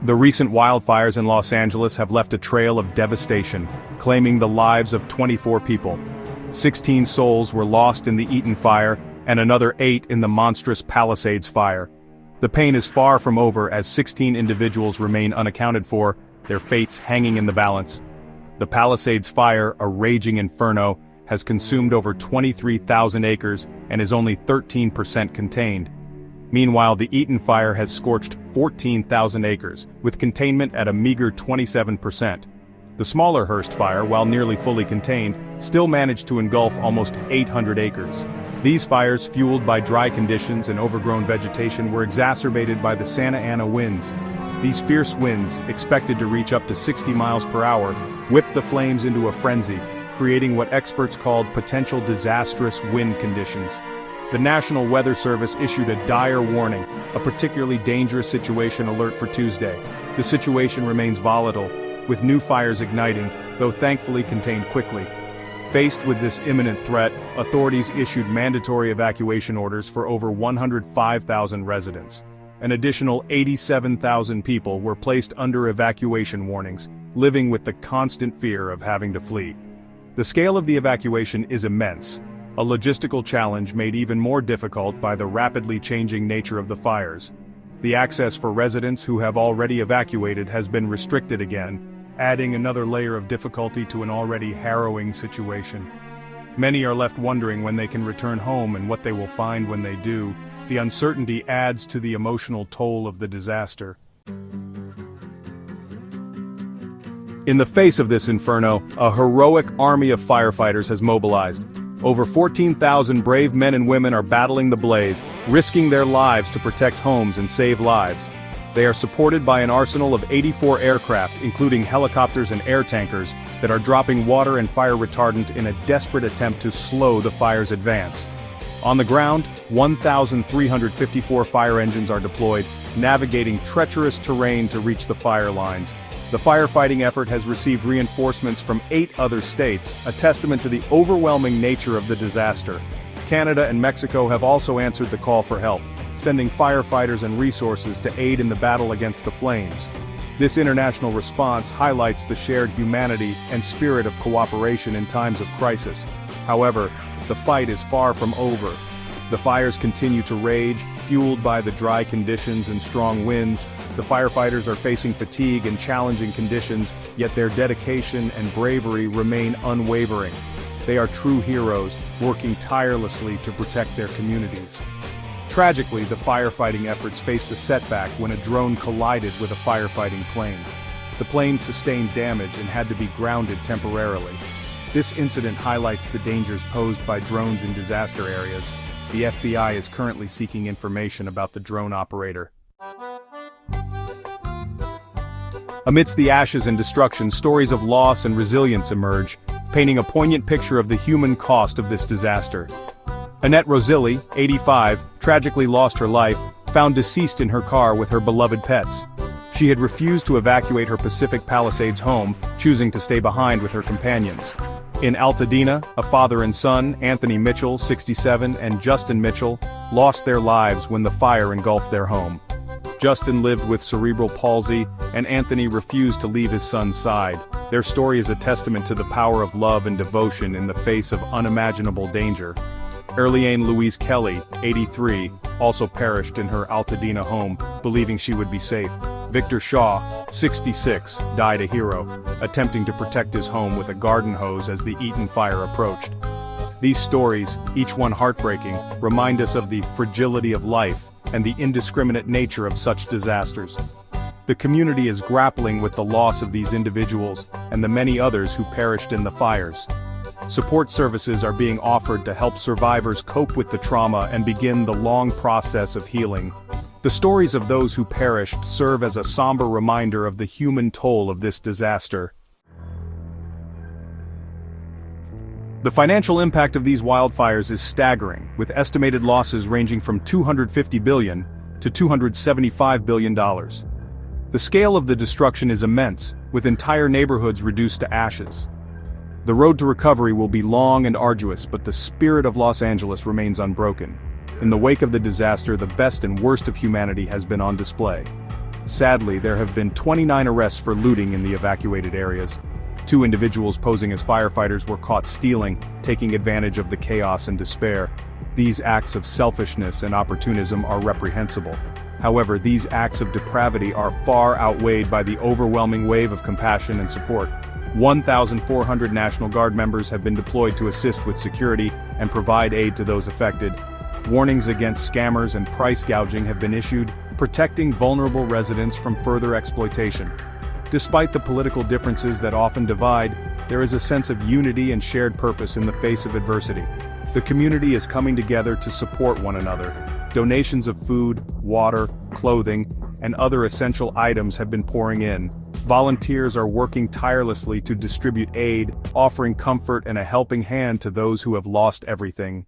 The recent wildfires in Los Angeles have left a trail of devastation, claiming the lives of 24 people. 16 souls were lost in the Eaton fire, and another 8 in the monstrous Palisades fire. The pain is far from over as 16 individuals remain unaccounted for, their fates hanging in the balance. The Palisades fire, a raging inferno, has consumed over 23,000 acres and is only 13% contained. Meanwhile, the Eaton fire has scorched 14,000 acres, with containment at a meager 27%. The smaller Hearst fire, while nearly fully contained, still managed to engulf almost 800 acres. These fires, fueled by dry conditions and overgrown vegetation, were exacerbated by the Santa Ana winds. These fierce winds, expected to reach up to 60 miles per hour, whipped the flames into a frenzy, creating what experts called potential disastrous wind conditions. The National Weather Service issued a dire warning, a particularly dangerous situation alert for Tuesday. The situation remains volatile, with new fires igniting, though thankfully contained quickly. Faced with this imminent threat, authorities issued mandatory evacuation orders for over 105,000 residents. An additional 87,000 people were placed under evacuation warnings, living with the constant fear of having to flee. The scale of the evacuation is immense, a logistical challenge made even more difficult by the rapidly changing nature of the fires. The access for residents who have already evacuated has been restricted again, adding another layer of difficulty to an already harrowing situation. Many are left wondering when they can return home and what they will find when they do. The uncertainty adds to the emotional toll of the disaster. In the face of this inferno, a heroic army of firefighters has mobilized. Over 14,000 brave men and women are battling the blaze, risking their lives to protect homes and save lives. They are supported by an arsenal of 84 aircraft, including helicopters and air tankers, that are dropping water and fire retardant in a desperate attempt to slow the fire's advance. On the ground, 1,354 fire engines are deployed, navigating treacherous terrain to reach the fire lines. The firefighting effort has received reinforcements from 8 other states, a testament to the overwhelming nature of the disaster. Canada and Mexico have also answered the call for help, sending firefighters and resources to aid in the battle against the flames. This international response highlights the shared humanity and spirit of cooperation in times of crisis. However, the fight is far from over. The fires continue to rage, fueled by the dry conditions and strong winds. The firefighters are facing fatigue and challenging conditions, yet their dedication and bravery remain unwavering. They are true heroes, working tirelessly to protect their communities. Tragically, the firefighting efforts faced a setback when a drone collided with a firefighting plane. The plane sustained damage and had to be grounded temporarily. This incident highlights the dangers posed by drones in disaster areas. The FBI is currently seeking information about the drone operator. Amidst the ashes and destruction, stories of loss and resilience emerge, painting a poignant picture of the human cost of this disaster. Annette Rosilli, 85, tragically lost her life, found deceased in her car with her beloved pets. She had refused to evacuate her Pacific Palisades home, choosing to stay behind with her companions. In Altadena, a father and son, Anthony Mitchell, 67, and Justin Mitchell, lost their lives when the fire engulfed their home. Justin lived with cerebral palsy, and Anthony refused to leave his son's side. Their story is a testament to the power of love and devotion in the face of unimaginable danger. Erliane Louise Kelly, 83, also perished in her Altadena home, believing she would be safe. Victor Shaw, 66, died a hero, attempting to protect his home with a garden hose as the Eaton fire approached. These stories, each one heartbreaking, remind us of the fragility of life and the indiscriminate nature of such disasters. The community is grappling with the loss of these individuals and the many others who perished in the fires. Support services are being offered to help survivors cope with the trauma and begin the long process of healing. The stories of those who perished serve as a somber reminder of the human toll of this disaster. The financial impact of these wildfires is staggering, with estimated losses ranging from $250 billion to $275 billion. The scale of the destruction is immense, with entire neighborhoods reduced to ashes. The road to recovery will be long and arduous, but the spirit of Los Angeles remains unbroken. In the wake of the disaster, the best and worst of humanity has been on display. Sadly, there have been 29 arrests for looting in the evacuated areas. 2 individuals posing as firefighters were caught stealing, taking advantage of the chaos and despair. These acts of selfishness and opportunism are reprehensible. However, these acts of depravity are far outweighed by the overwhelming wave of compassion and support. 1,400 National Guard members have been deployed to assist with security and provide aid to those affected. Warnings against scammers and price gouging have been issued, protecting vulnerable residents from further exploitation. Despite the political differences that often divide, there is a sense of unity and shared purpose in the face of adversity. The community is coming together to support one another. Donations of food, water, clothing, and other essential items have been pouring in. Volunteers are working tirelessly to distribute aid, offering comfort and a helping hand to those who have lost everything.